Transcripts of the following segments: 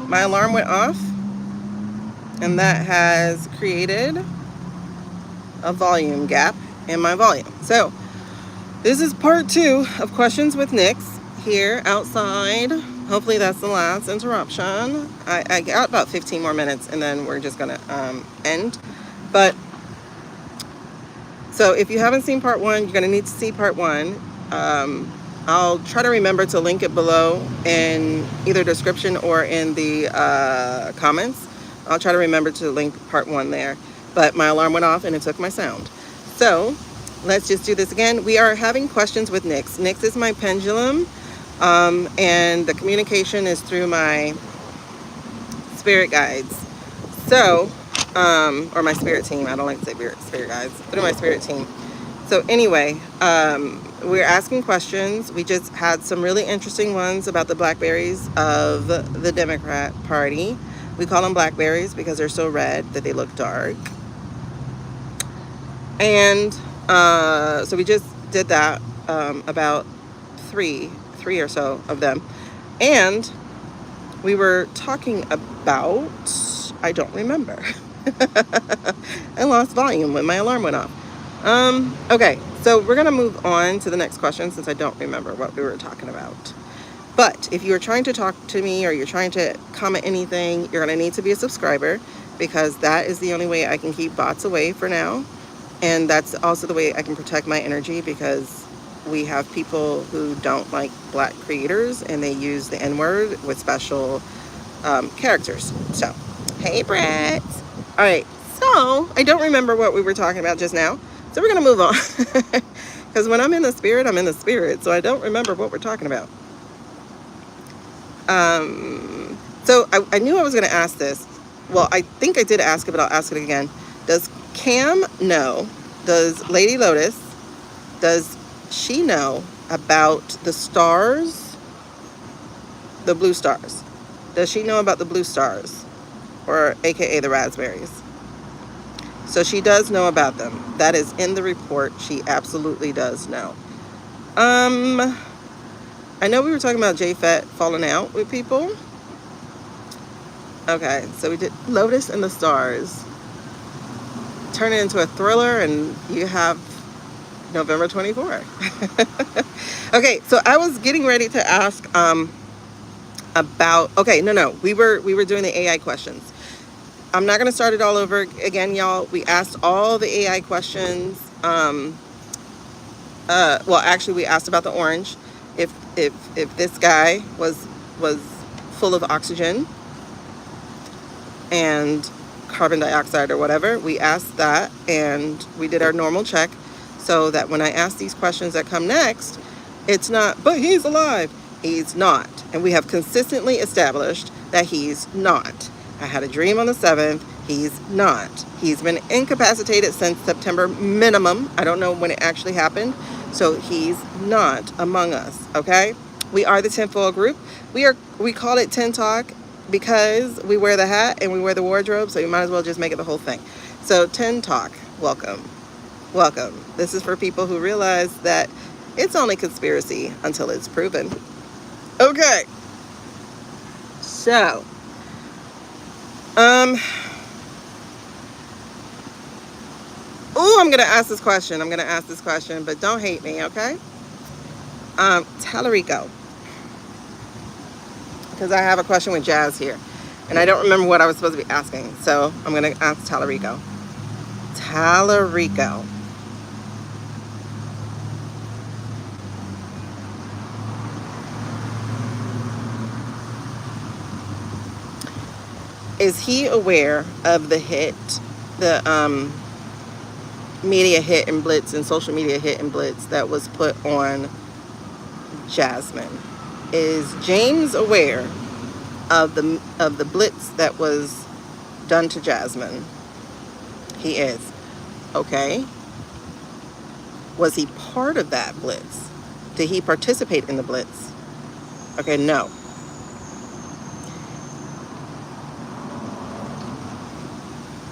my alarm went off, and that has created a volume gap in my volume. So this is part 2 of Questions with Nyx here outside. Hopefully that's the last interruption. I got about 15 more minutes and then we're just gonna end. But so if you haven't seen part 1, you're gonna need to see part 1. I'll try to remember to link it below in either description or in the comments. I'll try to remember to link part 1 there. But my alarm went off and it took my sound. So let's just do this again. We are having questions with Nyx. Nyx is my pendulum, and the communication is through my spirit guides. So, or my spirit team. I don't like to say spirit guides. Through my spirit team. So anyway, we're asking questions. We just had some really interesting ones about the blackberries of the Democrat Party. We call them blackberries because they're so red that they look dark. And so we just did that, about three or so of them. And we were talking about, I don't remember. I lost volume when my alarm went off. Okay, so we're going to move on to the next question since I don't remember what we were talking about. But if you're trying to talk to me or you're trying to comment anything, you're going to need to be a subscriber because that is the only way I can keep bots away for now. And that's also the way I can protect my energy because we have people who don't like black creators and they use the N-word with special characters. So, hey, Brett. All right, so I don't remember what we were talking about just now. So we're going to move on because when I'm in the spirit, I'm in the spirit. So I don't remember what we're talking about. So I knew I was going to ask this. Well, I think I did ask it, but I'll ask it again. Does Cam know? Does Lady Lotus, does she know about the stars, the blue stars? Does she know about the blue stars, or AKA the raspberries? So she does know about them. That is in the report. She absolutely does know. I know we were talking about JFET falling out with people. Okay, so we did Lotus and the Stars. Turn it into a thriller and you have November 24th. Okay, so I was getting ready to ask about, okay, no, we were doing the AI questions. I'm not going to start it all over again, y'all. We asked all the AI questions. Well, actually, we asked about the orange. If this guy was full of oxygen and carbon dioxide or whatever, we asked that, and we did our normal check so that when I ask these questions that come next, it's not, but he's alive. He's not. And we have consistently established that he's not. I had a dream on the 7th. He's not. He's been incapacitated since September minimum. I don't know when it actually happened. So he's not among us, okay? We are the tinfoil group. We call it Tin Talk because we wear the hat and we wear the wardrobe, so you might as well just make it the whole thing. So Tin Talk, welcome. Welcome. This is for people who realize that it's only conspiracy until it's proven. Okay. So, I'm going to ask this question. But don't hate me, okay? Talarico. Because I have a question with Jazz here. And I don't remember what I was supposed to be asking. So I'm going to ask Talarico. Talarico. Is he aware of the hit, the media hit and blitz and social media hit and blitz that was put on Jasmine? Is James aware of the blitz that was done to Jasmine? He is. Okay. Was he part of that blitz? Did he participate in the blitz? Okay, no.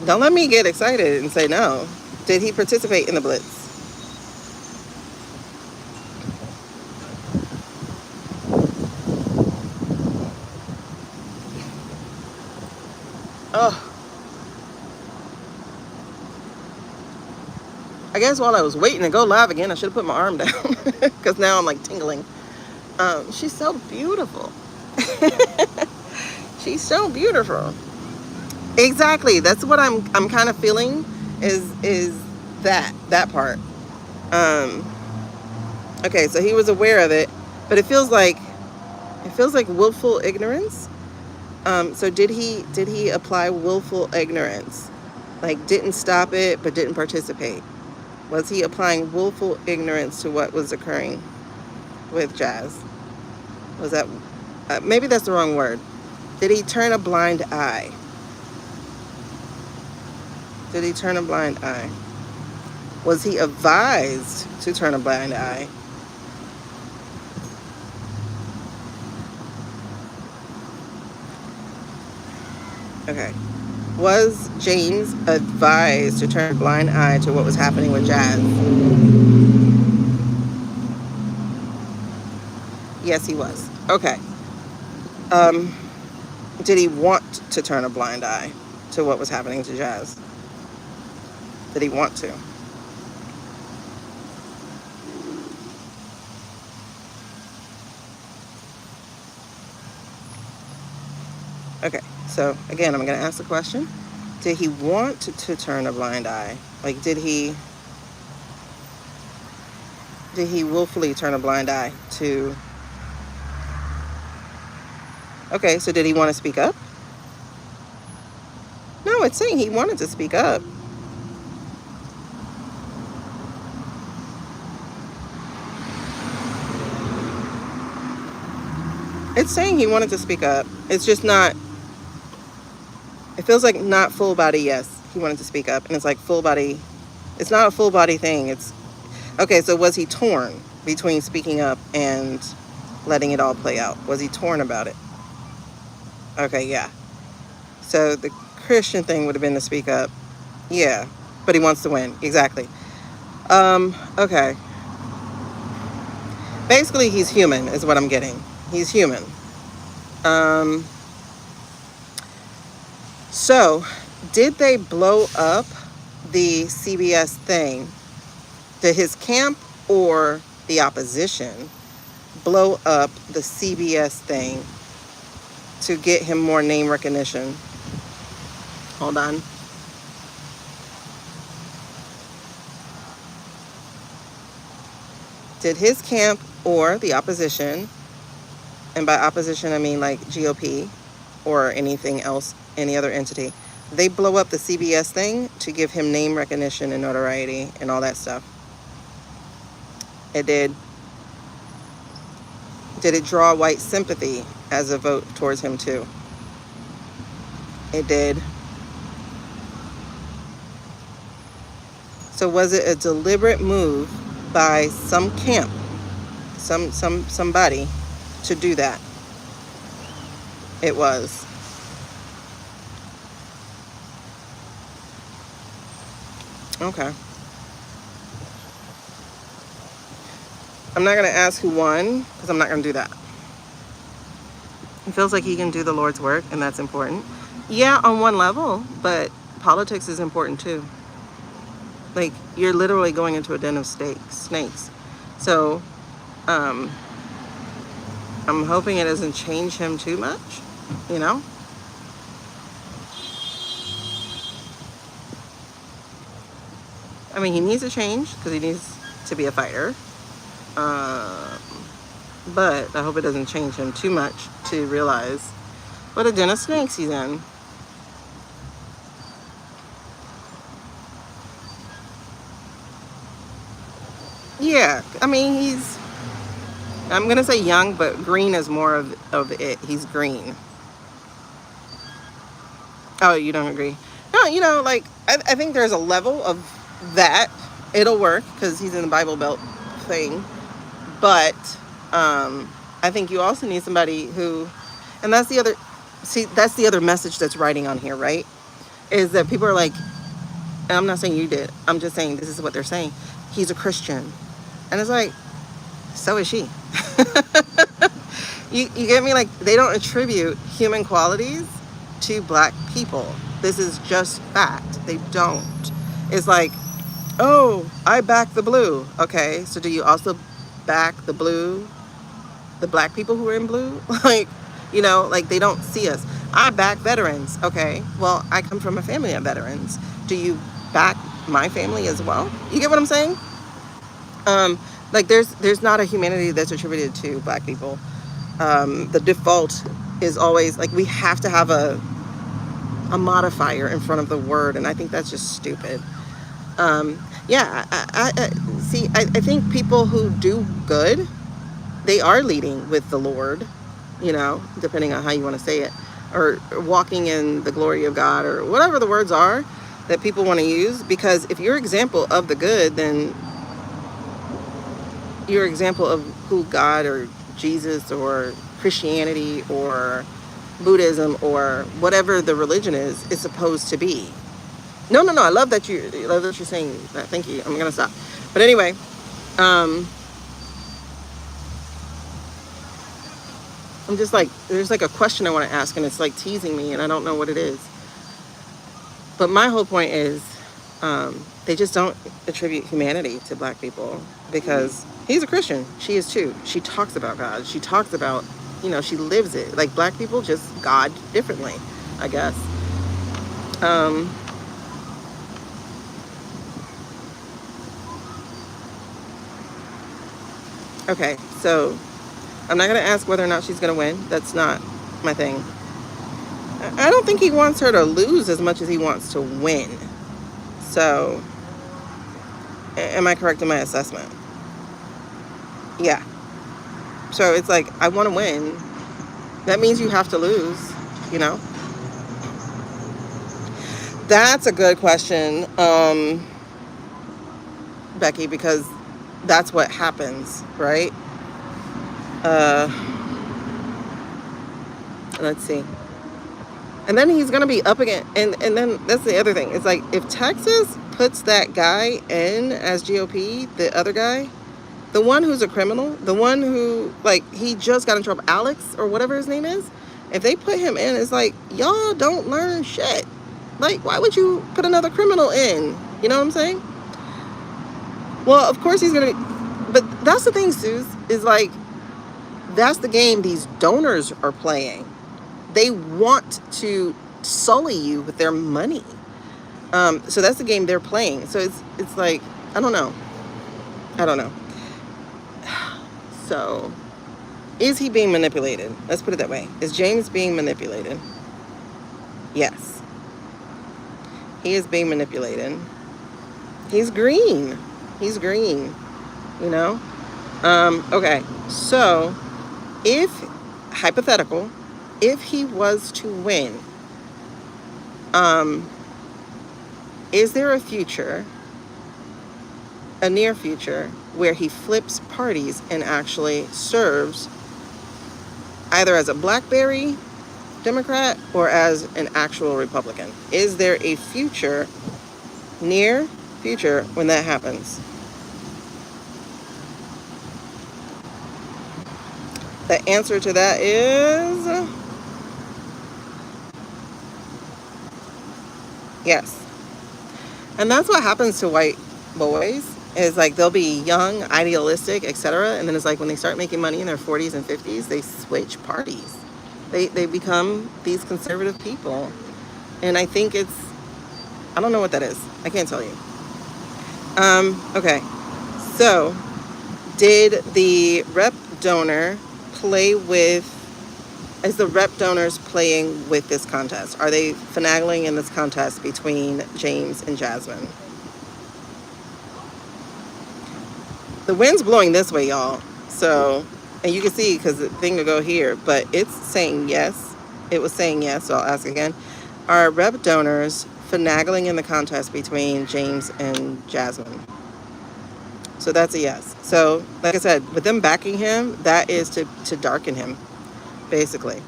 Don't let me get excited and say no. Did he participate in the blitz? Oh, I guess while I was waiting to go live again, I should have put my arm down because now I'm like tingling. She's so beautiful. She's so beautiful. Exactly. That's what I'm kind of feeling is that part. Um, okay, so he was aware of it, but it feels like willful ignorance. So did he apply willful ignorance? Like didn't stop it but didn't participate. Was he applying willful ignorance to what was occurring with Jazz? Was that maybe that's the wrong word? Did he turn a blind eye? Did he turn a blind eye? Was he advised to turn a blind eye? Okay. Was James advised to turn a blind eye to what was happening with Jazz? Yes, he was. Okay. Um, did he want to turn a blind eye to what was happening to Jazz? Did he want to? Okay. So again, I'm going to ask the question. Did he want to turn a blind eye? Like, did he willfully turn a blind eye to? Okay, so did he want to speak up? No, it's saying he wanted to speak up. It's saying he wanted to speak up. It's just not. It feels like not full body. Yes, he wanted to speak up, and it's like full body. It's not a full body thing. It's okay. So was he torn between speaking up and letting it all play out? Was he torn about it? Okay, yeah. So the Christian thing would have been to speak up. Yeah, but he wants to win. Exactly. Okay. Basically, he's human, is what I'm getting. He's human. Um, so, did they blow up the CBS thing? Did his camp or the opposition blow up the CBS thing to get him more name recognition? Hold on. Did his camp or the opposition, and by opposition I mean like GOP or anything else, any other entity, they blow up the CBS thing to give him name recognition and notoriety and all that stuff? It did. Did it draw white sympathy as a vote towards him too? It did. So was it a deliberate move by some camp, somebody to do that? It was. Okay. I'm not going to ask who won because I'm not going to do that. It feels like he can do the Lord's work, and that's important. Yeah, on one level, but politics is important too. Like, you're literally going into a den of snakes. So, um, I'm hoping it doesn't change him too much, you know? I mean, he needs to change because he needs to be a fighter. Um, but I hope it doesn't change him too much to realize what a den of snakes he's in. Yeah, I mean, I'm going to say young, but green is more of it. He's green. Oh, you don't agree? No, like, I think there's a level of that. It'll work because he's in the Bible Belt thing. But I think you also need somebody who, and that's the other message that's writing on here, right? Is that people are like, and I'm not saying you did, I'm just saying this is what they're saying. He's a Christian. And it's like, so is she. You get me? Like, they don't attribute human qualities to black people. This is just fact. They don't. It's like, oh, I back the blue. Okay, so do you also back the blue, the black people who are in blue? Like, you know, like they don't see us. I back veterans. Okay, well, I come from a family of veterans. Do you back my family as well? You get what I'm saying? Like there's not a humanity that's attributed to black people. The default is always like we have to have a modifier in front of the word, and I think that's just stupid. Yeah, I see. I think people who do good, they are leading with the Lord, you know, depending on how you want to say it, or walking in the glory of God, or whatever the words are that people want to use. Because if you're example of the good, then you're example of who God or Jesus or Christianity or Buddhism or whatever the religion is supposed to be. No. I love that you're saying that. Thank you. I'm gonna stop. But anyway, I'm just like, there's like a question I want to ask, and it's like teasing me, and I don't know what it is. But my whole point is, they just don't attribute humanity to black people, because he's a Christian. She is too. She talks about God. She talks about, you know, she lives it. Like black people just God differently, I guess. Okay, so I'm not going to ask whether or not she's going to win. That's not my thing. I don't think he wants her to lose as much as he wants to win. So, am I correct in my assessment? Yeah. So it's like, I want to win. That means you have to lose, you know? That's a good question, Becky, because that's what happens, right? Let's see. And then he's going to be up again. And then that's the other thing. It's like, if Texas puts that guy in as GOP, the other guy, the one who's a criminal, the one who, like, he just got in trouble, Alex or whatever his name is, if they put him in, it's like, y'all don't learn shit. Like, why would you put another criminal in? You know what I'm saying? Well, of course he's going to, but that's the thing, Suze, is like, that's the game these donors are playing. They want to sully you with their money. So that's the game they're playing. So it's like, I don't know. So, is he being manipulated? Let's put it that way. Is James being manipulated? Yes. He is being manipulated. He's green. You know? Okay. So, if, hypothetical, if he was to win, is there a near future, where he flips parties and actually serves either as a BlackBerry Democrat or as an actual Republican? Is there a near future, when that happens? The answer to that is yes. And that's what happens to white boys, is like, they'll be young, idealistic, etc. And then it's like, when they start making money in their 40s and 50s, they switch parties. They become these conservative people. And I think I don't know what that is. I can't tell you. Okay. So, did the rep donor is the rep donors playing with this contest? Are they finagling in this contest between James and Jasmine? The wind's blowing this way, y'all. So, and you can see, because the thing will go here, but it's saying yes. It was saying yes, so I'll ask again. Are rep donors finagling in the contest between James and Jasmine? So that's a yes. So, like I said, with them backing him, that is to darken him, basically.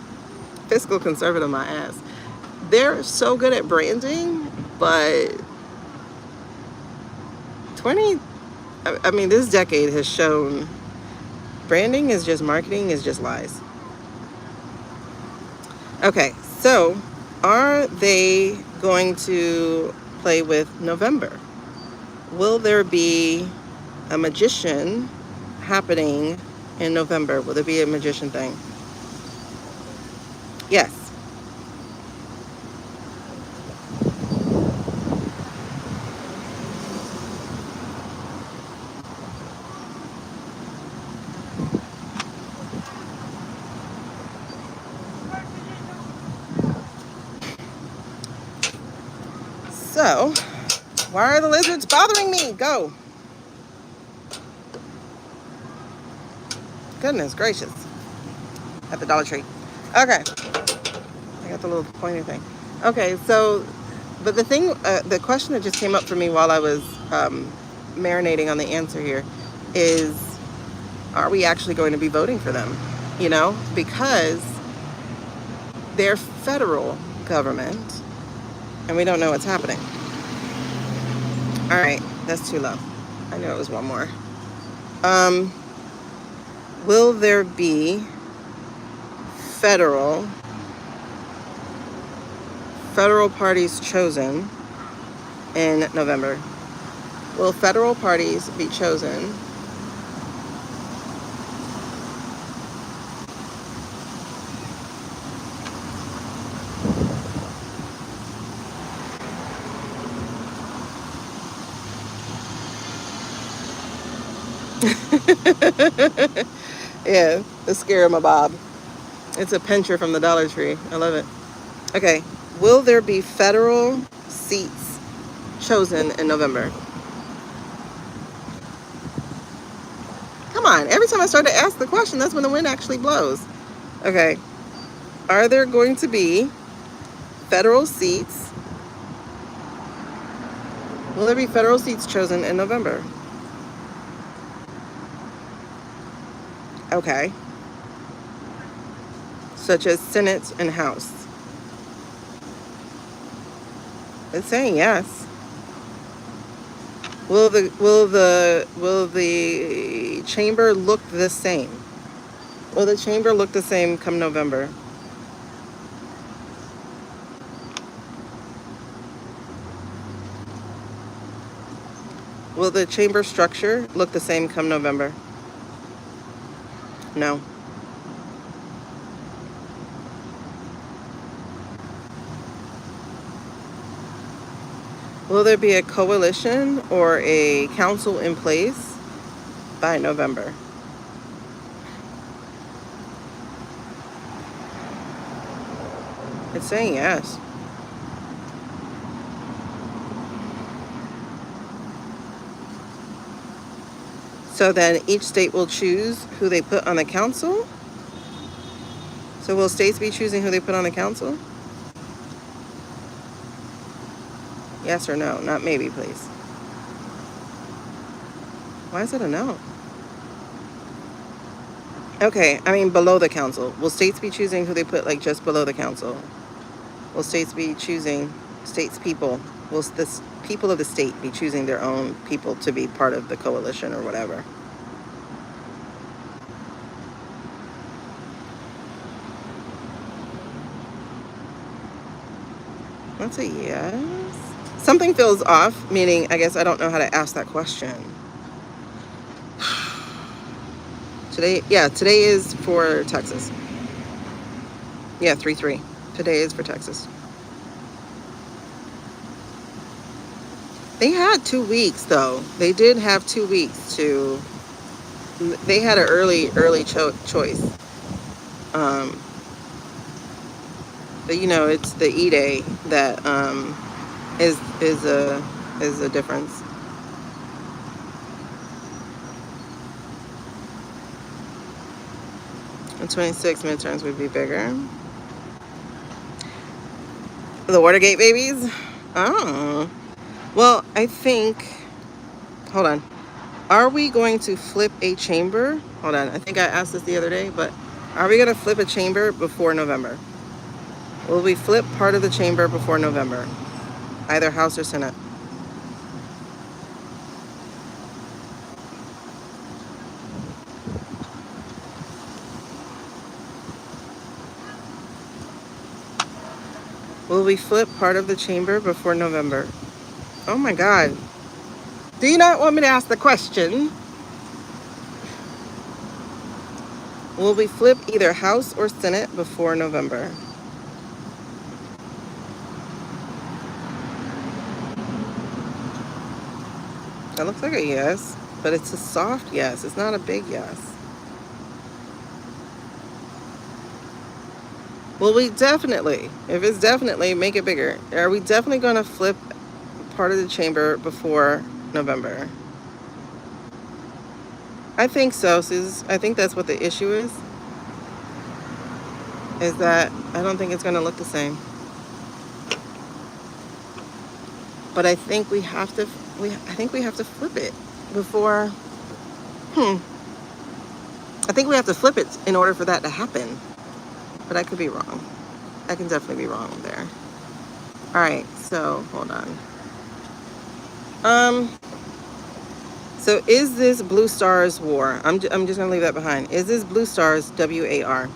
Fiscal conservative, my ass. They're so good at branding, but this decade has shown branding is just marketing, is just lies. Okay, so Are they going to play with November? Will there be a magician happening in November? Will there be a magician thing? Yes. So, why are the lizards bothering me? Go. Goodness gracious. At the Dollar Tree. Okay. I got the little pointer thing. Okay, so, but the question that just came up for me while I was marinating on the answer here is, are we actually going to be voting for them? You know, because they're federal government and we don't know what's happening. All right, that's too low. I knew it was one more. Um, will there be federal parties chosen in November? Will federal parties be chosen yeah, the Scaramabob. It's a pincher from the Dollar Tree. I love it. Okay, will there be federal seats chosen in November? Come on, every time I start to ask the question, that's when the wind actually blows. Okay, are there going to be federal seats? Will there be federal seats chosen in November? Okay. Such as Senate and House. It's saying yes. Will the chamber look the same? Will the chamber look the same come November? Will the chamber structure look the same come November? No. Will there be a coalition or a council in place by November? It's saying yes. So then each state will choose who they put on the council? So will states be choosing who they put on the council? Yes or no? Not maybe, please. Why is it a no? Okay, I mean below the council. Will states be choosing who they put like just below the council? Will states be choosing states people? Will the people of the state be choosing their own people to be part of the coalition or whatever? That's a yes. Something feels off, meaning I guess I don't know how to ask that question. Today is for Texas. Yeah, 3-3. Today is for Texas. They had 2 weeks though. They did have 2 weeks to. They had an early choice. But you know, it's the E-Day that is a difference. The 26 midterms would be bigger. The Watergate babies? Oh. Well, I think, hold on. Are we going to flip a chamber? Hold on. I think I asked this the other day, but are we going to flip a chamber before November? Will we flip part of the chamber before November? Either House or Senate? Will we flip part of the chamber before November? Oh my God. Do you not want me to ask the question? Will we flip either House or Senate before November? That looks like a yes, but it's a soft yes. It's not a big yes. Well, we definitely, if it's definitely, make it bigger. Are we definitely going to flip part of the chamber before November? I think so, Suze. I think that's what the issue is that I don't think it's going to look the same. But I think we have to, I think we have to flip it before, I think we have to flip it in order for that to happen. But I could be wrong. I can definitely be wrong there. All right, so hold on. So is this Blue Stars war? I'm just gonna leave that behind. Is this Blue Stars WAR?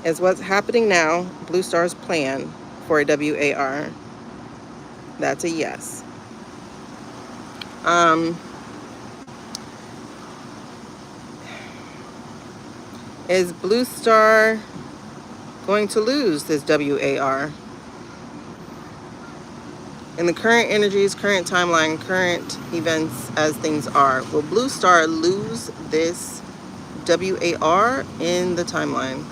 Is what's happening now Blue Stars plan for a WAR? That's a yes. Is Blue Star going to lose this WAR? In the current energies, current timeline, current events as things are, will Blue Star lose this WAR in the timeline?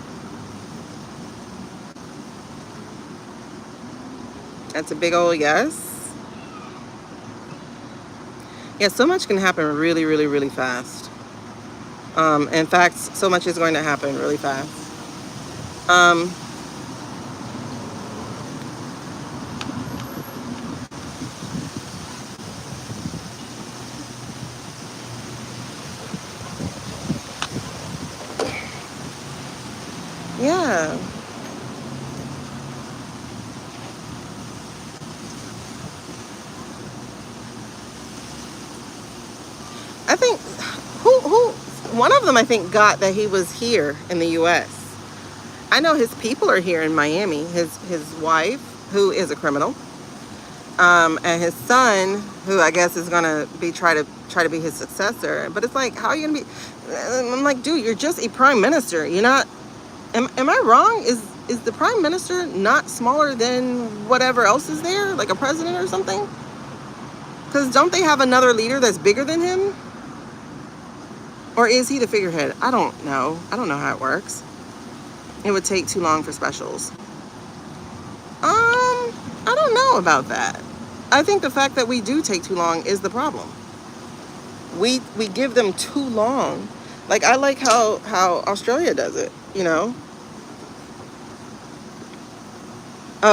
That's a big old yes. Yeah, so much can happen really, really, really fast. In fact, so much is going to happen really fast. Yeah. I think one of them I think got that he was here in the US. I know his people are here in Miami. His wife, who is a criminal, and his son, who I guess is gonna be try to be his successor. But it's like, how are you gonna be? I'm like, dude, you're just a prime minister. You're not. Am I wrong? Is the prime minister not smaller than whatever else is there, like a president or something? Because don't they have another leader that's bigger than him? Or is he the figurehead? I don't know. I don't know how it works. It would take too long for specials. I don't know about that. I think the fact that we do take too long is the problem. We give them too long. Like, I like how Australia does it, you know?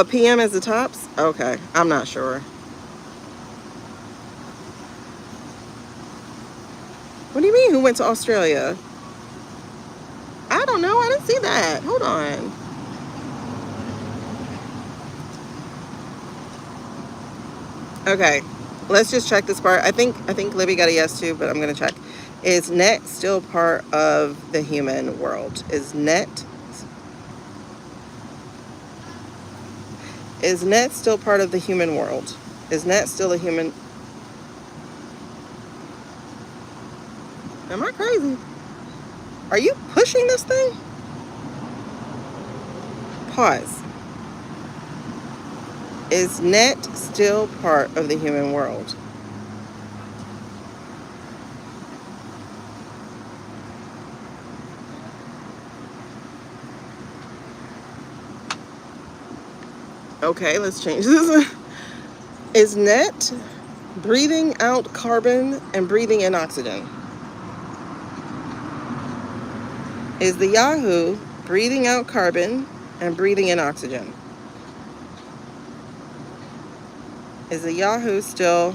PM is the tops? Okay, I'm not sure. What do you mean, who went to Australia? I don't know. I didn't see that. Hold on. Okay, let's just check this part. I think Libby got a yes too, but I'm gonna check. Is net still part of the human world? Is net still part of the human world? Is net still a human? Am I crazy? Are you pushing this thing? Pause. Is net still part of the human world? Okay, let's change this. Is net breathing out carbon and breathing in oxygen? Is the Yahoo breathing out carbon and breathing in oxygen? Is the Yahoo still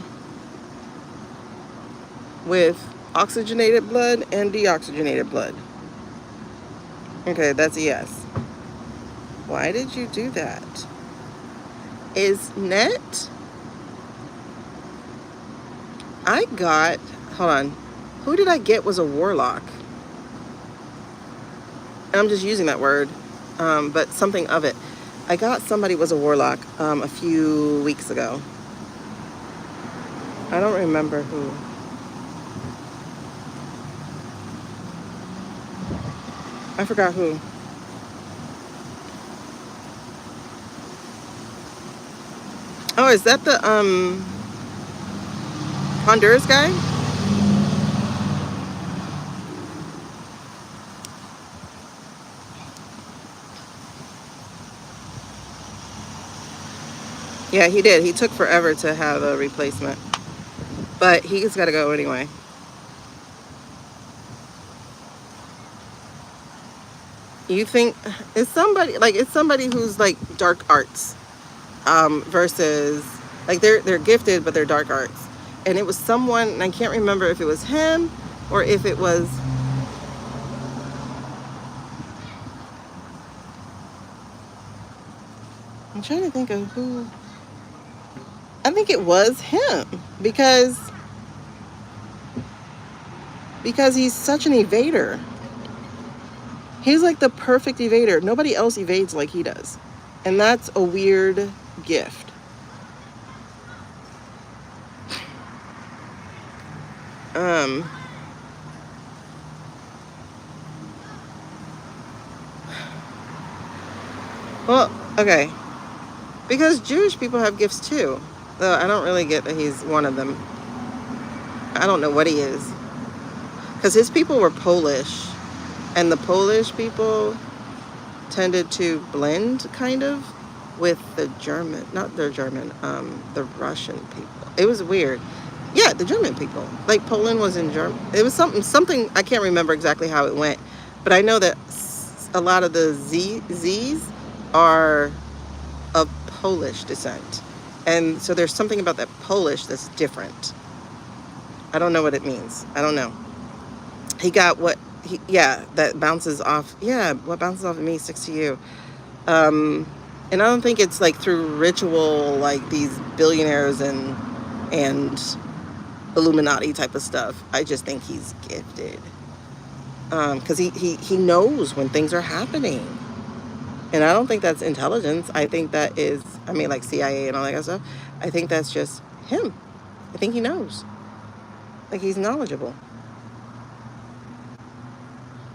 with oxygenated blood and deoxygenated blood? Okay, that's a yes. Why did you do that? Is net? I got, hold on. Who did I get was a warlock? And I'm just using that word, but something of it. I got somebody was a warlock a few weeks ago. I don't remember who. I forgot who. Oh, is that the Honduras guy? Yeah, he did. He took forever to have a replacement. But he's got to go anyway. You think it's somebody who's like dark arts versus like they're gifted but they're dark arts. And it was someone, and I can't remember if it was him or if it was I'm trying to think of who. I think it was him because he's such an evader. He's like the perfect evader. Nobody else evades like he does. And that's a weird gift. Um, well, okay. Because Jewish people have gifts too. Though I don't really get that he's one of them. I don't know what he is. Because his people were Polish. And the Polish people tended to blend kind of with the German, not the German, the Russian people. It was weird. Yeah, the German people. Like Poland was in German. It was something, I can't remember exactly how it went. But I know that a lot of the Z's are of Polish descent. And so there's something about that Polish that's different. I don't know what it means. I don't know. He got that bounces off. Yeah, what bounces off of me sticks to you. And I don't think it's like through ritual, like these billionaires and Illuminati type of stuff. I just think he's gifted. Because he knows when things are happening. And I don't think that's intelligence. I think that is, like CIA and all that kind of stuff. I think that's just him. I think he knows. Like he's knowledgeable.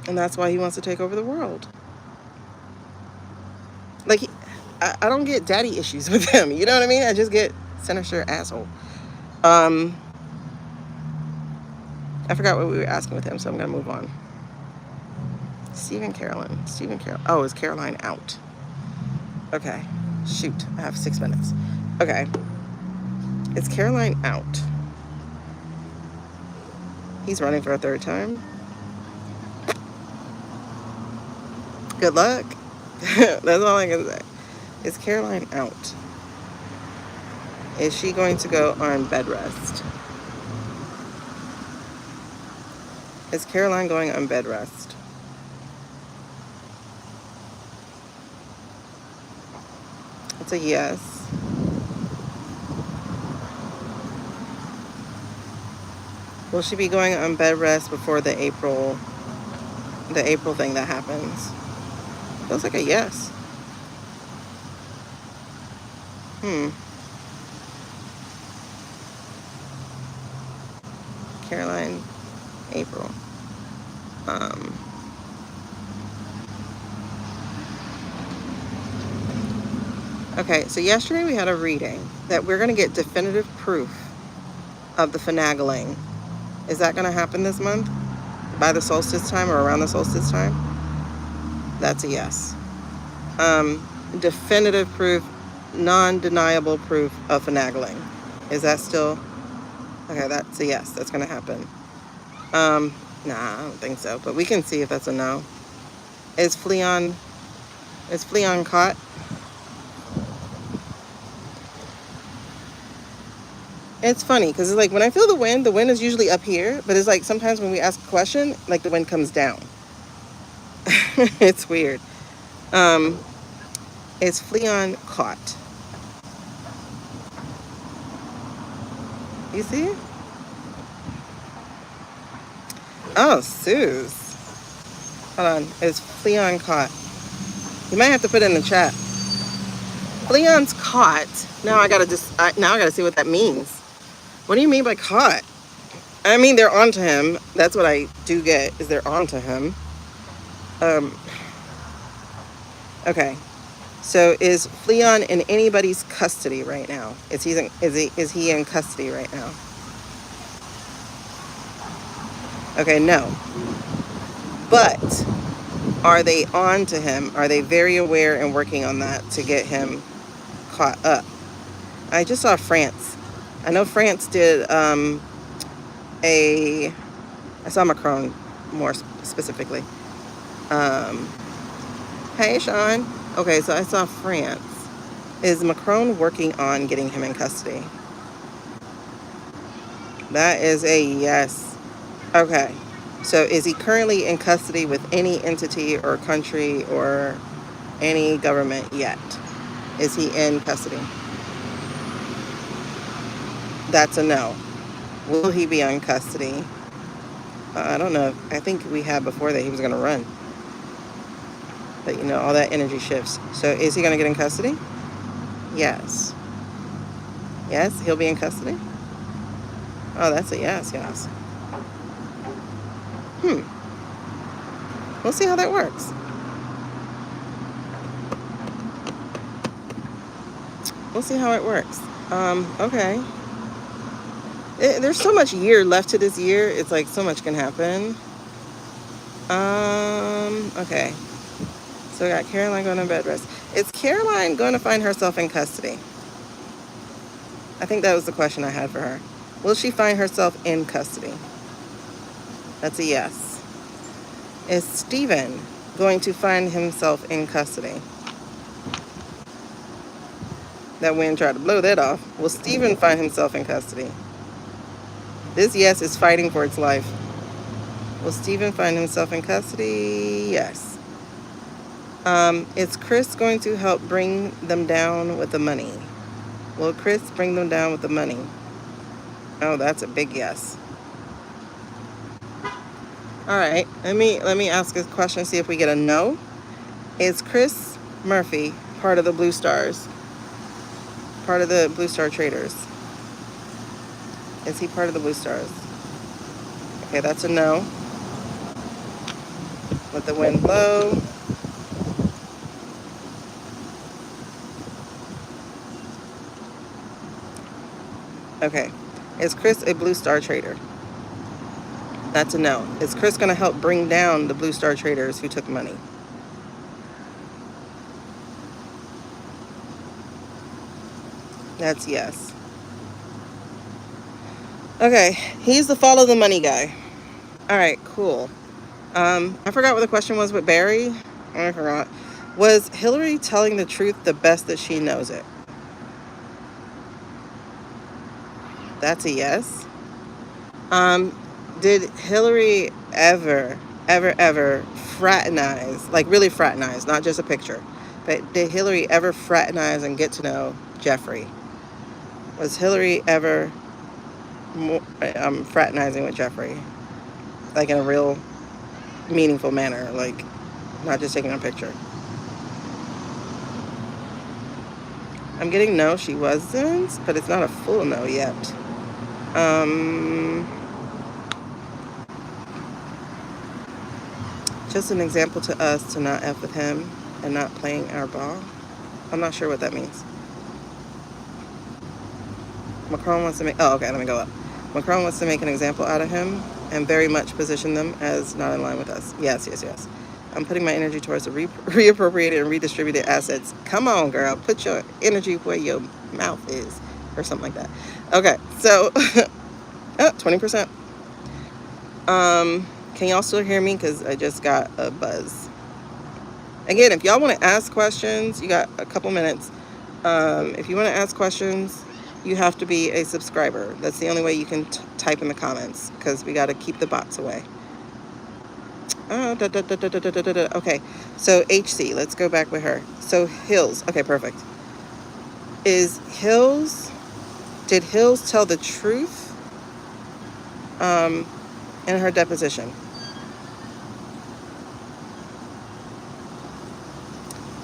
And that's why he wants to take over the world. Like, I don't get daddy issues with him. You know what I mean? I just get sinister asshole. I forgot what we were asking with him, so I'm going to move on. Stephen Carroll. Oh, is Caroline out? Okay. Shoot. I have 6 minutes. Okay. Is Caroline out? He's running for a third time. Good luck. That's all I can say. Is Caroline out? Is she going to go on bed rest? Is Caroline going on bed rest? It's a yes. Will she be going on bed rest before the April thing that happens? Feels like a yes. Caroline, April. Okay, so yesterday we had a reading that we're going to get definitive proof of the finagling. Is that going to happen this month? By the solstice time or around the solstice time? That's a yes. Definitive proof, non-deniable proof of finagling. Is that still? Okay, that's a yes. That's going to happen. Nah, I don't think so. But we can see if that's a no. Is Fleon caught? It's funny because it's like when I feel the wind is usually up here. But it's like sometimes when we ask a question, like the wind comes down. It's weird. Is Fleon caught? You see? Oh, Suze. Hold on. Is Fleon caught? You might have to put it in the chat. Leon's caught. Now I gotta see what that means. What do you mean by caught? I mean, they're onto him. That's what I do get, is they're onto him. Okay. So is Fleon in anybody's custody right now? Is he in custody right now? Okay, no. But are they on to him? Are they very aware and working on that to get him caught up? I just saw France. I know France did I saw Macron more specifically. Hey, Sean. Okay, so I saw France. Is Macron working on getting him in custody? That is a yes. Okay. So is he currently in custody with any entity or country or any government yet? Is he in custody? That's a no. Will he be in custody? I don't know. I think we had before that he was going to run. But you know, all that energy shifts. So is he going to get in custody? Yes. Yes, he'll be in custody? Oh, that's a yes. We'll see how that works. We'll see how it works. Okay. There's so much year left to this year. It's like so much can happen. Okay. So we got Caroline going to bed rest. Is Caroline going to find herself in custody? I think that was the question I had for her. Will she find herself in custody? That's a yes. Is Stephen going to find himself in custody? That wind tried to blow that off. Will Stephen find himself in custody? This yes is fighting for its life. Will Stephen find himself in custody? Yes. Is Chris going to help bring them down with the money? Will Chris bring them down with the money? Oh, that's a big yes. All right, let me ask a question, see if we get a no. Is Chris Murphy part of the Blue Stars? Part of the Blue Star Traders? Is he part of the Blue Stars? Okay, that's a no. Let the wind blow. Okay, is Chris a Blue Star Trader? That's a no. Is Chris going to help bring down the Blue Star Traders who took money? That's yes. Okay, he's the follow the money guy. All right, cool. I forgot what the question was with Barry. I forgot. Was Hillary telling the truth the best that she knows it? That's a yes. Did Hillary ever fraternize, like really fraternize, not just a picture, but did Hillary ever fraternize and get to know Jeffrey? Was Hillary ever fraternizing with Jeffrey, like in a real meaningful manner, like not just taking a picture? I'm getting no, she wasn't, but it's not a full no yet. Just an example to us to not F with him and not playing our ball. I'm not sure what that means. Macron wants to make, oh, okay, let me go up. Macron wants to make an example out of him and very much position them as not in line with us. Yes. I'm putting my energy towards the reappropriated and redistributed assets. Come on, girl. Put your energy where your mouth is, or something like that. Okay, so 20%. Can y'all still hear me? Because I just got a buzz. Again, if y'all want to ask questions, you got a couple minutes. If you want to ask questions, you have to be a subscriber. That's the only way you can type in the comments, because we got to keep the bots away. Okay, so HC, let's go back with her. So Hills, okay, perfect. Did Hills tell the truth in her deposition?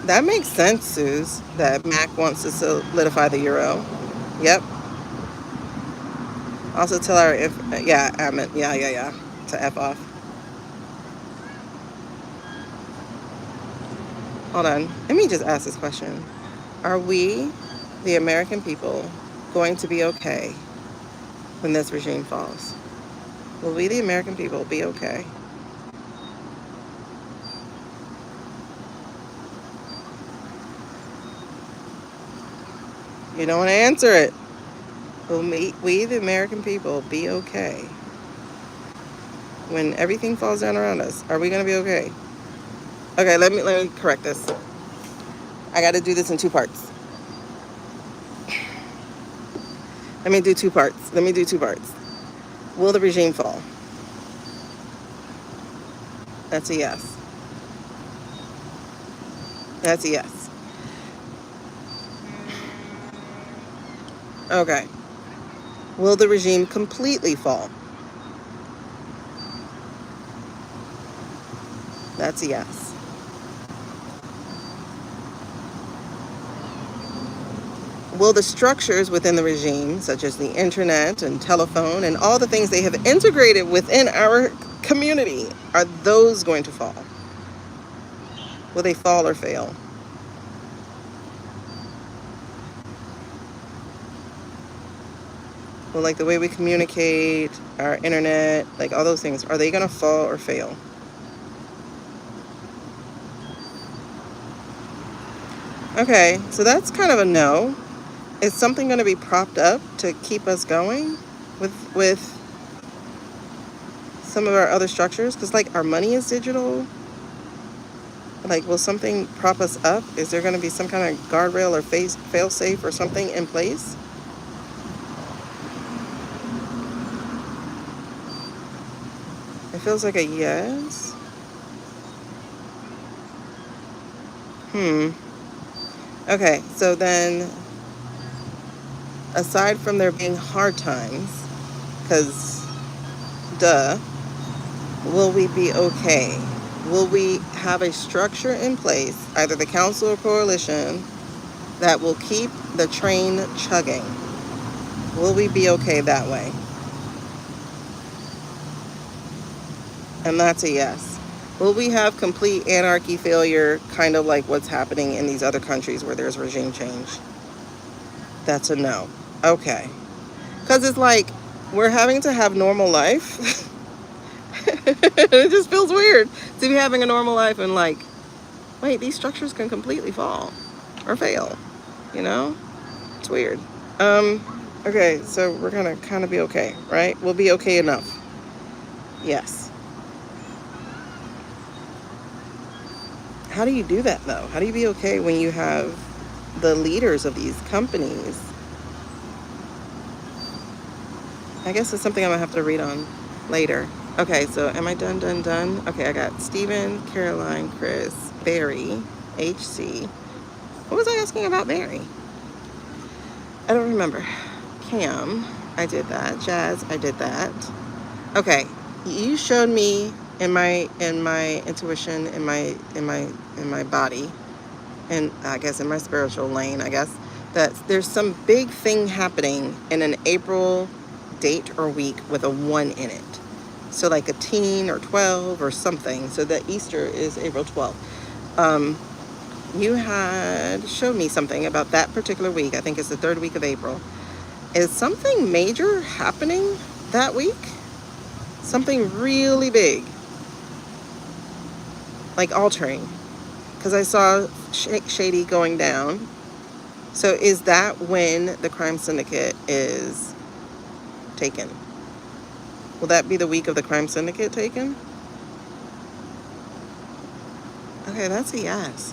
That makes sense, Suze, that Mac wants to solidify the euro. Yep. Also tell our, if, yeah, yeah, to F off. Hold on. Let me just ask this question. Are we, the American people, going to be okay when this regime falls? Will we, the American people, be okay? You don't want to answer it. Will we, the American people, be okay when everything falls down around us? Are we going to be okay? Okay, let me correct this. I got to do this in two parts. Let me do two parts. Will the regime fall? That's a yes. That's a yes. Okay. Will the regime completely fall? That's a yes. Will the structures within the regime, such as the internet and telephone and all the things they have integrated within our community, are those going to fall? Will they fall or fail? Well, like the way we communicate, our internet, like all those things, are they going to fall or fail? Okay, so that's kind of a no. Is something going to be propped up to keep us going with some of our other structures? Because like our money is digital. Like, will something prop us up? Is there going to be some kind of guardrail or fail safe or something in place? It feels like a yes. Okay, so then, aside from there being hard times, because, duh, will we be okay? Will we have a structure in place, either the council or coalition, that will keep the train chugging? Will we be okay that way? And that's a yes. Will we have complete anarchy failure, kind of like what's happening in these other countries where there's regime change? That's a no. Okay. Because it's like we're having to have normal life. It just feels weird to be having a normal life and like, wait, these structures can completely fall or fail. You know? It's weird. Okay, so we're gonna kind of be okay, right? We'll be okay enough. Yes. How do you do that though? How do you be okay when you have the leaders of these companies? I guess it's something I'm gonna have to read on later. Okay, so am I done? Okay, I got Stephen, Caroline, Chris, Barry, HC. What was I asking about Barry? I don't remember. Cam, I did that. Jazz, I did that. Okay, you showed me in my intuition, in my body, and I guess in my spiritual lane, I guess, that there's some big thing happening in an April date or week with a 1 in it. So like a teen or 12 or something. So that Easter is April 12th. You had showed me something about that particular week. I think it's the 3rd week of April. Is something major happening that week? Something really big. Like altering. Because I saw Shady going down. So is that when the crime syndicate is taken? Will that be the week of the crime syndicate taken? Okay, that's a yes.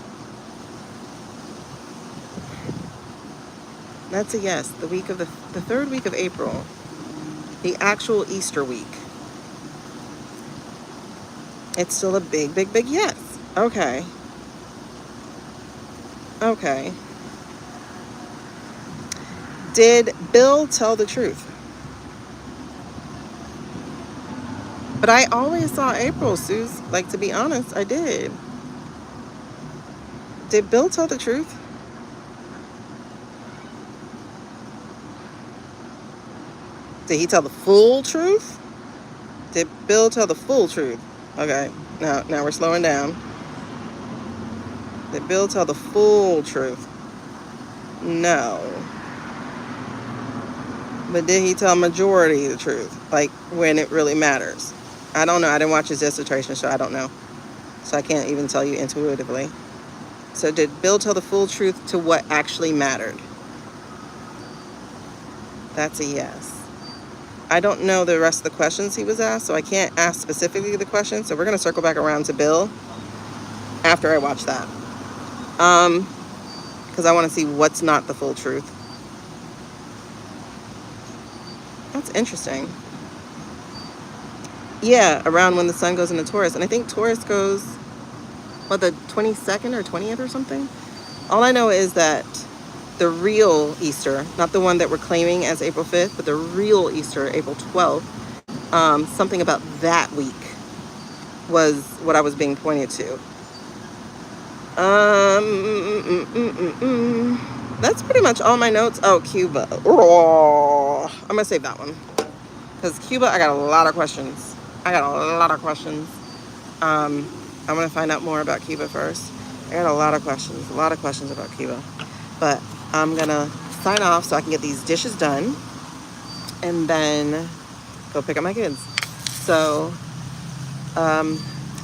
That's a yes. The 3rd week of April. The actual Easter week. It's still a big yes. Okay. Okay. Did Bill tell the truth? But I always saw April, Suze. Like, to be honest, I did. Did Bill tell the truth? Did he tell the full truth? Did Bill tell the full truth? Okay, now we're slowing down. Did Bill tell the full truth? No. But did he tell majority the truth? Like, when it really matters? I don't know. I didn't watch his dissertation, so I don't know. So I can't even tell you intuitively. So did Bill tell the full truth to what actually mattered? That's a yes. I don't know the rest of the questions he was asked, so I can't ask specifically the question. So we're going to circle back around to Bill after I watch that. Because I want to see what's not the full truth. That's interesting. Yeah, around when the sun goes into Taurus. And I think Taurus goes, the 22nd or 20th or something? All I know is that the real Easter, not the one that we're claiming as April 5th, but the real Easter, April 12th, something about that week was what I was being pointed to. That's pretty much all my notes. Oh, Cuba. Oh, I'm going to save that one. Because Cuba, I got a lot of questions. I want to find out more about Cuba first. I got a lot of questions about Cuba. But I'm going to sign off so I can get these dishes done and then go pick up my kids. So I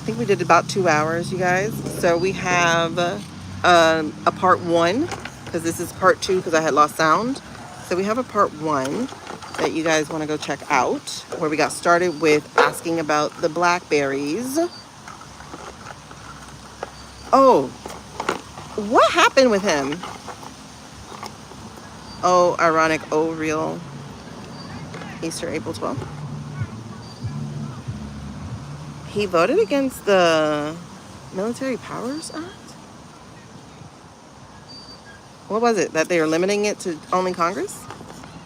think we did about 2 hours, you guys. So we have a part 1, because this is part 2 because I had lost sound. So we have a part 1 that you guys want to go check out, where we got started with asking about the blackberries. Oh, what happened with him? Oh, ironic. Oh, real Easter, April 12th. He voted against the Military Powers Act? What was it? That they were limiting it to only Congress?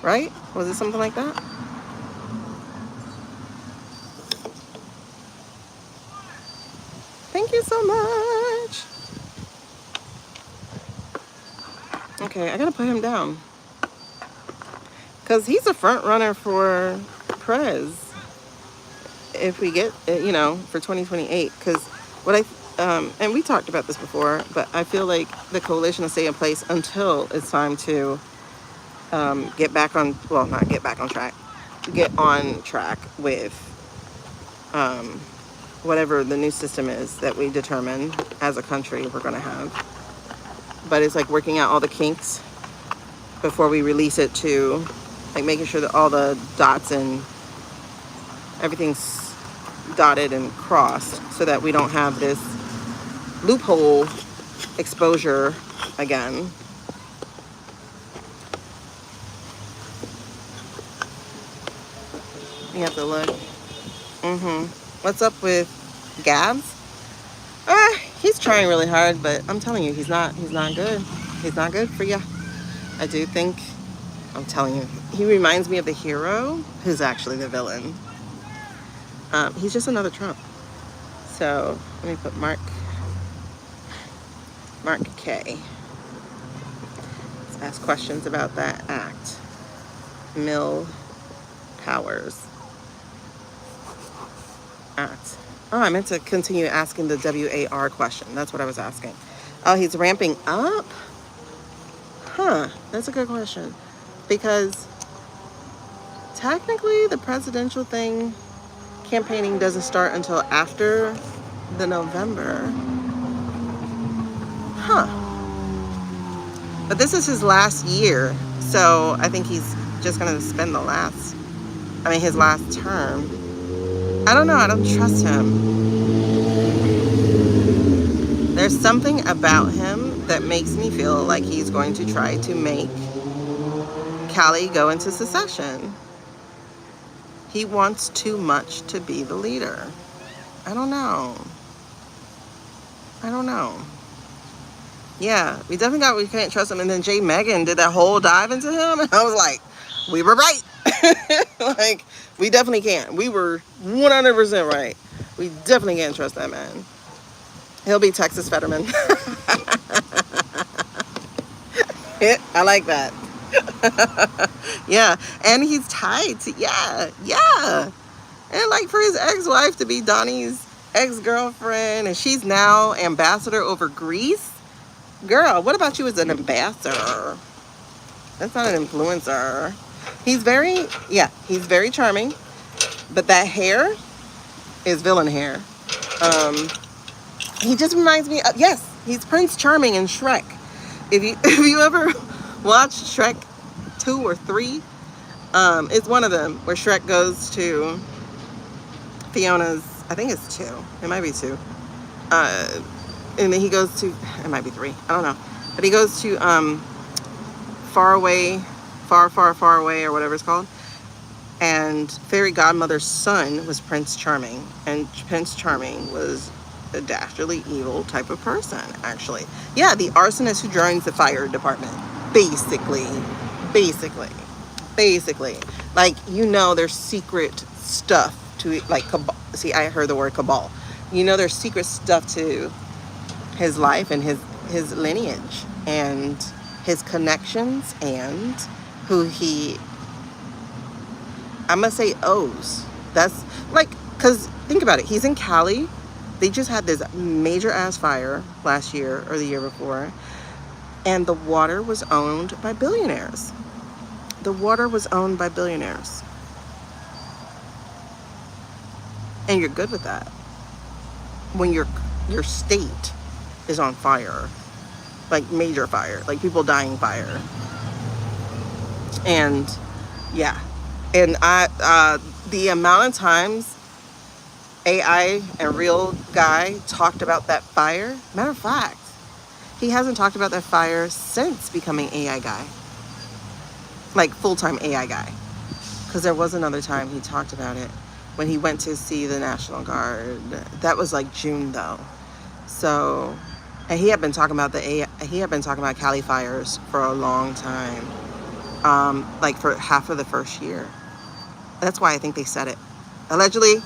Right? Was it something like that? Thank you so much. Okay, I gotta put him down. Because he's a front runner for Prez. If we get, for 2028. Because what and we talked about this before, but I feel like the coalition will stay in place until it's time to get on track with whatever the new system is that we determine as a country we're going to have. But it's like working out all the kinks before we release it, to like making sure that all the dots and everything's dotted and crossed, so that we don't have this loophole exposure again. You have to look. What's up with Gabs? He's trying really hard, but I'm telling you, he's not good. He's not good for you. I do think, I'm telling you, he reminds me of the hero who's actually the villain. He's just another Trump. So let me put Mark K. Let's ask questions about that act. Mill Powers Act. Oh, I meant to continue asking the WAR question. That's what I was asking. Oh, he's ramping up? Huh, that's a good question. Because technically the presidential thing, campaigning doesn't start until after the November. Huh. But this is his last year, so I think he's just going to spend his last term. I don't know. I don't trust him. There's something about him that makes me feel like he's going to try to make Cali go into secession. He wants too much to be the leader. I don't know. Yeah, we can't trust him. And then Jay Megan did that whole dive into him. And I was like, we were right. Like, we definitely can't. We were 100% right. We definitely can't trust that man. He'll be Texas Fetterman. I like that. Yeah, and he's tied to, yeah. And like for his ex-wife to be Donnie's ex-girlfriend, and she's now ambassador over Greece. Girl, what about you as an ambassador? That's not an influencer. He's very charming, but that hair is villain hair. Um, he just reminds me of, yes, he's Prince Charming in Shrek. If you if you ever watched Shrek 2 or 3, it's one of them where Shrek goes to Fiona's, I think it's 2. It might be 2. And then he goes to, it might be 3. I don't know. But he goes to far away, far away, or whatever it's called. And Fairy Godmother's son was Prince Charming. And Prince Charming was a dastardly evil type of person, actually. Yeah, the arsonist who joins the fire department. Basically. Like, there's secret stuff to, like, cabal. See, I heard the word cabal. There's secret stuff to his life and his lineage and his connections and who he, I'm gonna say, owes. That's like, because think about it, he's in Cali. They just had this major ass fire last year or the year before, and the water was owned by billionaires. And you're good with that when your state is on fire, like major fire, like people dying fire. And yeah, and the amount of times AI and Real Guy talked about that fire, matter of fact, he hasn't talked about that fire since becoming AI guy, like full-time AI guy, because there was another time he talked about it when he went to see the National Guard. That was like June though. So, and he had been talking about Cali fires for a long time, like for half of the first year. That's why I think they said it. Allegedly,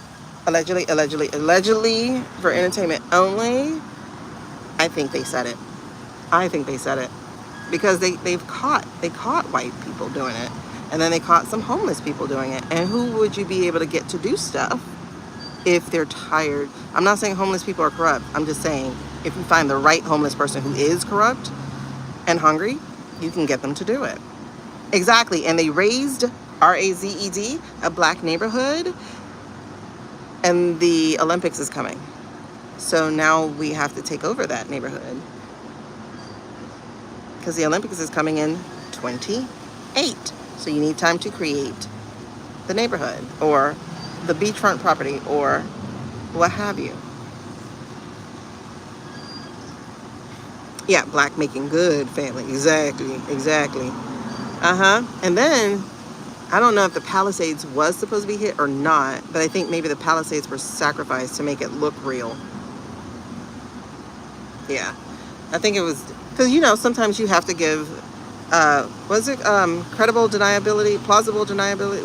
for entertainment only. I think they said it. Because they caught white people doing it, and then they caught some homeless people doing it. And who would you be able to get to do stuff if they're tired? I'm not saying homeless people are corrupt. I'm just saying if you find the right homeless person who is corrupt and hungry, you can get them to do it. Exactly. And they raised RAZED, a black neighborhood, and the Olympics is coming. So now we have to take over that neighborhood, because the Olympics is coming in 28. So you need time to create the neighborhood or the beachfront property or what have you. Yeah, black making good family. Exactly. And then, I don't know if the Palisades was supposed to be hit or not, but I think maybe the Palisades were sacrificed to make it look real. Yeah, I think it was, because, sometimes you have to give, plausible deniability,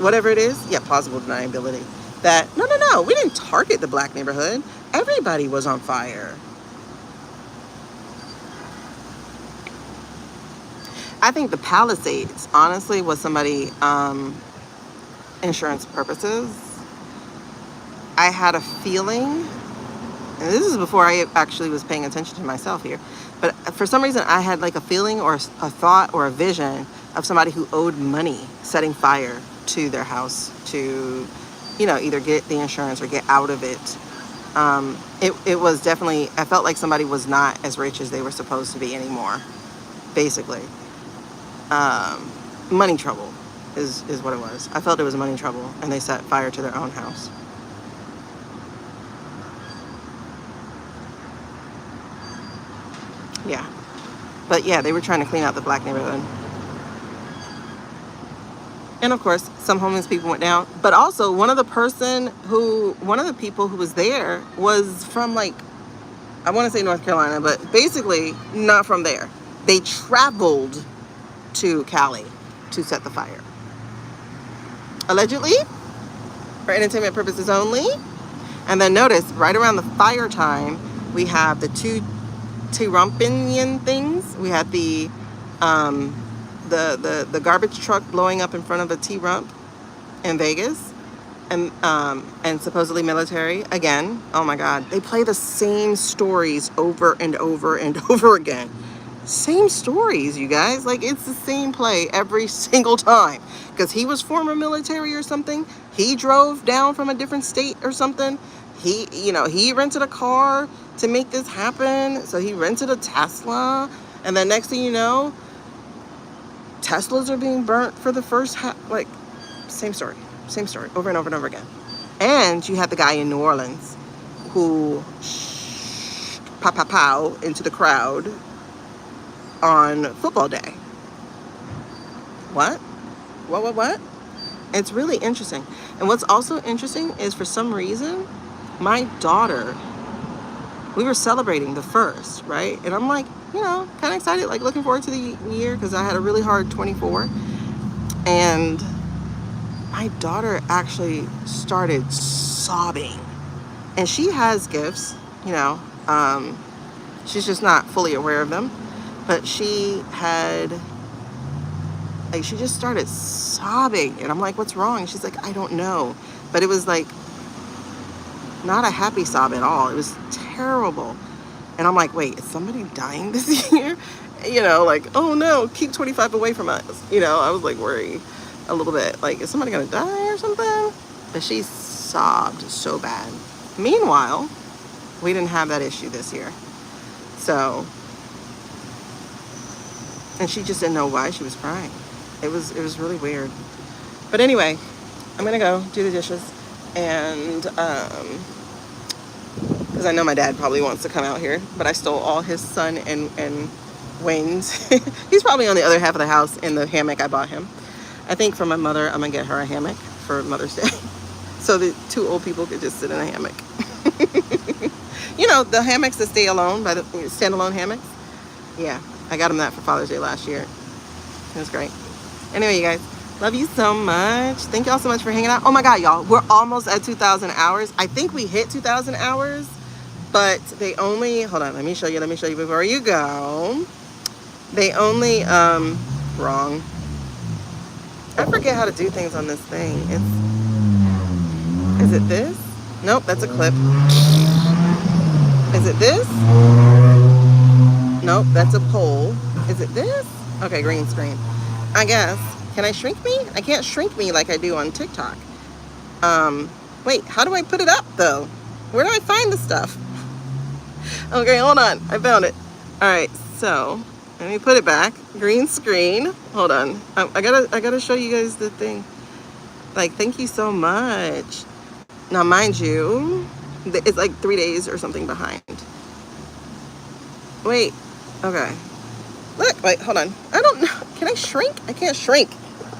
whatever it is. Yeah, plausible deniability. That, no, we didn't target the black neighborhood. Everybody was on fire. I think the Palisades, honestly, was somebody, insurance purposes. I had a feeling, and this is before I actually was paying attention to myself here, but for some reason I had like a feeling or a thought or a vision of somebody who owed money setting fire to their house to, either get the insurance or get out of it. It was definitely, I felt like somebody was not as rich as they were supposed to be anymore, basically. Money trouble is what it was. I felt it was money trouble, and they set fire to their own house. Yeah. But yeah, they were trying to clean out the black neighborhood. And of course, some homeless people went down. But also, one of the people who was there was from, like, I want to say North Carolina, but basically not from there. They traveled to Cali to set the fire. Allegedly, for entertainment purposes only. And then notice, right around the fire time, We have the two Trumpinian things. We had the garbage truck blowing up in front of a T-Rump in Vegas, and supposedly military again. Oh my God, they play the same stories over and over and over again. Same stories, you guys. Like, it's the same play every single time. Because he was former military or something. He drove down from a different state or something. He rented a car to make this happen. So he rented a Tesla. And then next thing you know, Teslas are being burnt for the first like, same story over and over and over again. And you had the guy in New Orleans who pow into the crowd on football day. What? It's really interesting. And what's also interesting is, for some reason, my daughter, we were celebrating the first, right? And I'm like, kind of excited, like looking forward to the year, because I had a really hard 24. And my daughter actually started sobbing. And she has gifts, she's just not fully aware of them. But she just started sobbing. And I'm like, what's wrong? And she's like, I don't know. But it was like not a happy sob at all. It was terrible. And I'm like, wait, is somebody dying this year? Like, oh no, keep 25 away from us. I was like worried a little bit. Like, is somebody gonna die or something? But she sobbed so bad. Meanwhile, we didn't have that issue this year. So, and she just didn't know why she was crying. It was really weird. But anyway, I'm gonna go do the dishes, and because I know my dad probably wants to come out here, but I stole all his son and Wayne's. He's probably on the other half of the house in the hammock I bought him. I think for my mother, I'm gonna get her a hammock for Mother's Day, so the two old people could just sit in a hammock. The hammocks that stay alone, by the standalone hammocks. Yeah, I got him that for Father's Day last year. It was great. Anyway, you guys, love you so much. Thank y'all so much for hanging out. Oh my God, y'all, we're almost at 2,000 hours. I think we hit 2,000 hours, but they only, hold on, let me show you before you go. They only, wrong. I forget how to do things on this thing. Is it this? Nope, that's a clip. Is it this? Nope, that's a poll. Is it this? Okay, green screen. I guess. Can I shrink me? I can't shrink me like I do on TikTok. Wait, how do I put it up though? Where do I find the stuff? Okay, hold on. I found it. All right, so let me put it back. Green screen. Hold on. I gotta show you guys the thing. Like, thank you so much. Now, mind you, it's like 3 days or something behind. Wait. Okay. Look. Wait. Hold on. I don't know. Can I shrink? I can't shrink.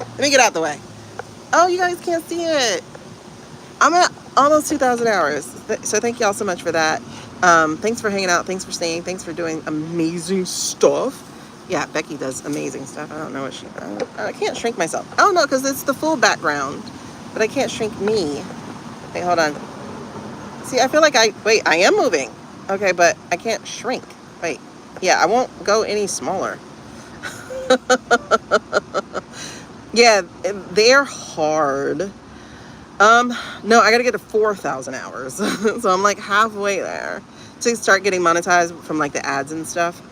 Let me get out the way. Oh, you guys can't see it. I'm at almost 2,000 hours. So thank y'all so much for that. Thanks for hanging out. Thanks for staying. Thanks for doing amazing stuff. Yeah, Becky does amazing stuff. I don't know what I can't shrink myself. Oh no, because it's the full background. But I can't shrink me. Wait, hold on. See, I feel like I am moving. Okay, but I can't shrink. Wait. Yeah, I won't go any smaller. Yeah, they're hard. No, I gotta get to 4,000 hours. So I'm like halfway there to start getting monetized from like the ads and stuff.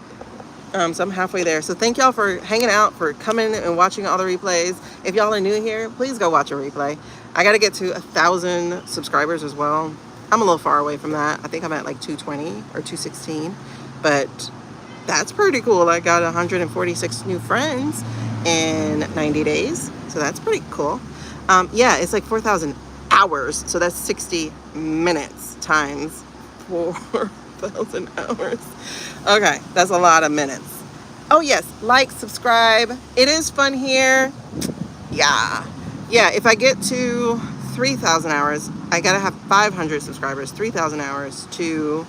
So I'm halfway there. So thank y'all for hanging out, for coming and watching all the replays. If y'all are new here, please go watch a replay. I gotta get to 1,000 subscribers as well. I'm a little far away from that. I think I'm at like 220 or 216, but that's pretty cool. I got 146 new friends in 90 days. So that's pretty cool. Yeah, it's like 4,000 hours. So that's 60 minutes times 4,000 hours. Okay, that's a lot of minutes. Oh yes, like, subscribe. It is fun here. Yeah, if I get to 3,000 hours, I gotta have 500 subscribers, 3,000 hours to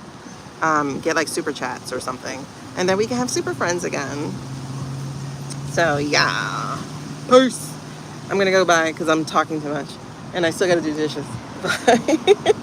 get like super chats or something, and then we can have super friends again. So yeah, peace. I'm gonna go bye because I'm talking too much and I still gotta do dishes. Bye.